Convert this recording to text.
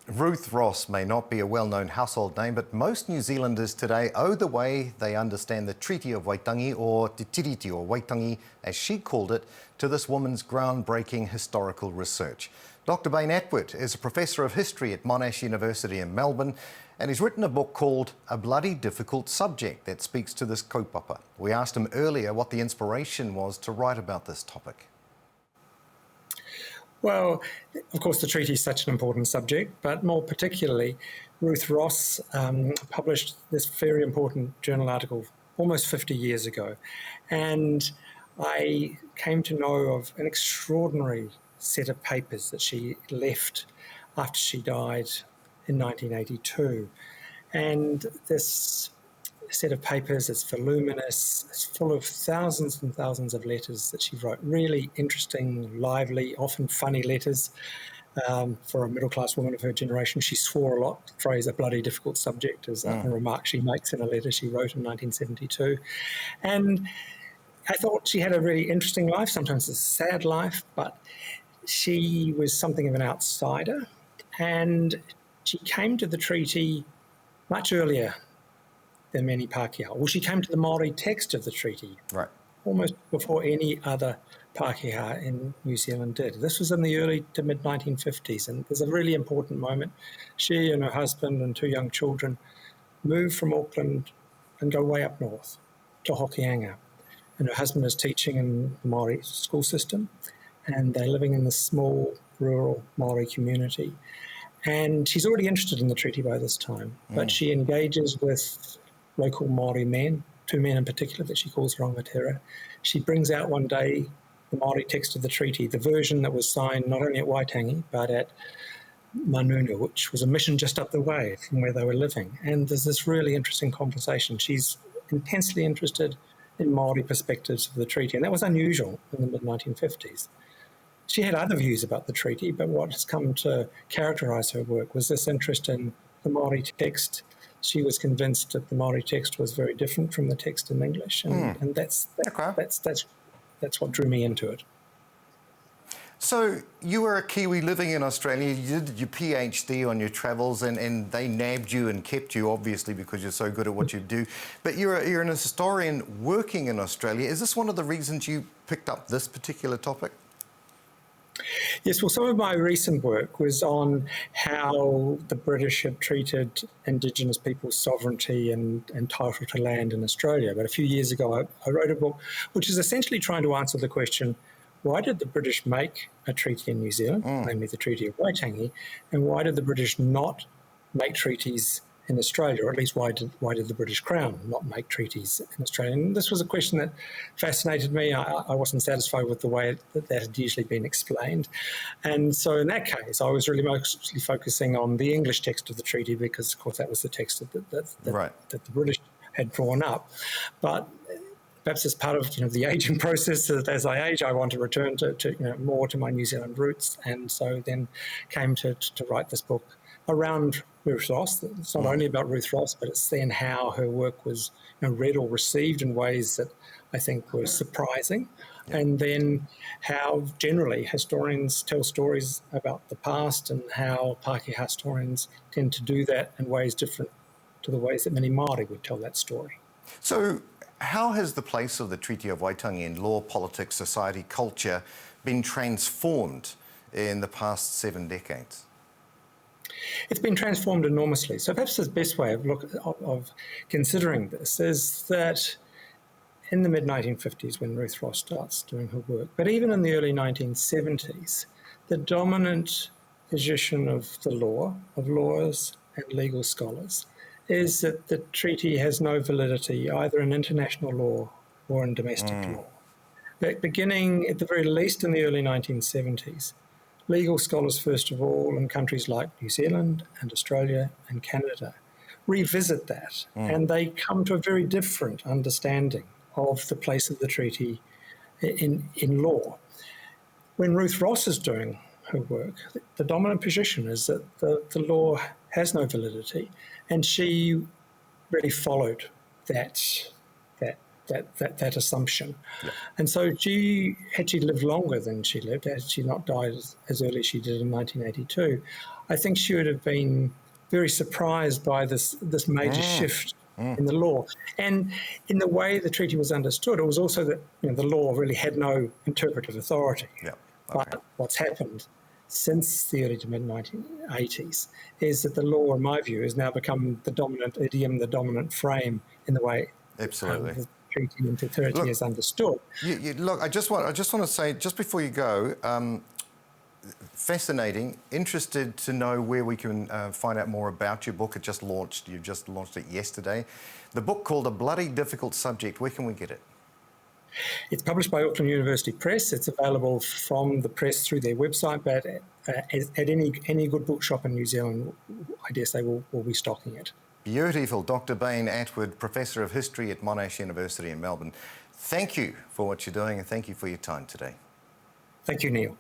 Ruth Ross may not be a well-known household name, but most New Zealanders today owe the way they understand the Treaty of Waitangi, or Te Tiriti, or Waitangi, as she called it, to this woman's groundbreaking historical research. Dr. Bain Atwood is a professor of history at Monash University in Melbourne, and he's written a book called A Bloody Difficult Subject that speaks to this kaupapa. We asked him earlier what the inspiration was to write about this topic. Well, of course, the treaty is such an important subject, but more particularly, Ruth Ross published this very important journal article almost 50 years ago. And I came to know of an extraordinary set of papers that she left after she died in 1982. And this set of papers, it's voluminous, it's full of thousands and thousands of letters that she wrote, really interesting, lively, often funny letters. For a middle-class woman of her generation, she swore a lot. The phrase "a bloody difficult subject" is a remark she makes in a letter she wrote in 1972. And I thought she had a really interesting life, sometimes a sad life, but she was something of an outsider, and she came to the treaty much earlier than many Pākehā. Well, she came to the Māori text of the treaty almost before any other Pākehā in New Zealand did. This was in the early to mid-1950s, and there's a really important moment. She and her husband and two young children moved from Auckland and go way up north to Hokianga. And her husband is teaching in the Māori school system, and they're living in this small, rural Māori community. And she's already interested in the treaty by this time, but she engages with local Māori men, two men in particular that she calls rangatira. She brings out one day the Māori text of the treaty, the version that was signed not only at Waitangi, but at Manunu, which was a mission just up the way from where they were living. And there's this really interesting conversation. She's intensely interested in Māori perspectives of the treaty, and that was unusual in the mid-1950s. She had other views about the treaty, but what has come to characterise her work was this interest in the Māori text. She was convinced that the Māori text was very different from the text in English, and that's what drew me into it. So you were a Kiwi living in Australia. You did your PhD on your travels, and they nabbed you and kept you, obviously, because you're so good at what you do. But you're an historian working in Australia. Is this one of the reasons you picked up this particular topic? Yes, well, some of my recent work was on how the British have treated Indigenous people's sovereignty and title to land in Australia. But a few years ago, I wrote a book which is essentially trying to answer the question, why did the British make a treaty in New Zealand, namely the Treaty of Waitangi, and why did the British not make treaties in Australia, or at least why did the British Crown not make treaties in Australia? And this was a question that fascinated me. I wasn't satisfied with the way that had usually been explained. And so in that case, I was really mostly focusing on the English text of the treaty because, of course, that was the text that the British had drawn up. But perhaps as part of the aging process, as I age, I want to return to more to my New Zealand roots. And so then came to write this book around Ruth Ross. It's not only about Ruth Ross, but it's then how her work was read or received in ways that I think were surprising. And then how generally historians tell stories about the past and how Pākehā historians tend to do that in ways different to the ways that many Māori would tell that story. So how has the place of the Treaty of Waitangi in law, politics, society, culture been transformed in the past 7 decades? It's been transformed enormously. So perhaps the best way of considering this is that in the mid-1950s, when Ruth Ross starts doing her work, but even in the early 1970s, the dominant position of the law, of lawyers and legal scholars, is that the treaty has no validity either in international law or in domestic law. But beginning at the very least in the early 1970s, legal scholars, first of all, in countries like New Zealand and Australia and Canada, revisit that, and they come to a very different understanding of the place of the treaty in law. When Ruth Ross is doing her work, the dominant position is that the law has no validity, and she really followed that assumption. Yeah. And so had she lived longer than she lived, had she not died as early as she did in 1982, I think she would have been very surprised by this major shift in the law. And in the way the treaty was understood, it was also that the law really had no interpretive authority. Yeah. Okay. But what's happened since the early to mid-1980s is that the law, in my view, has now become the dominant idiom, the dominant frame in the way Absolutely. the treaty in Te Tiriti is understood. Look, I just want to say, just before you go, fascinating, interested to know where we can find out more about your book. It just launched. You just launched it yesterday. The book called A Bloody Difficult Subject. Where can we get it? It's published by Auckland University Press. It's available from the press through their website, but at any good bookshop in New Zealand, I dare say we'll be stocking it. Beautiful. Dr. Bain Atwood, Professor of History at Monash University in Melbourne. Thank you for what you're doing and thank you for your time today. Thank you, Neil.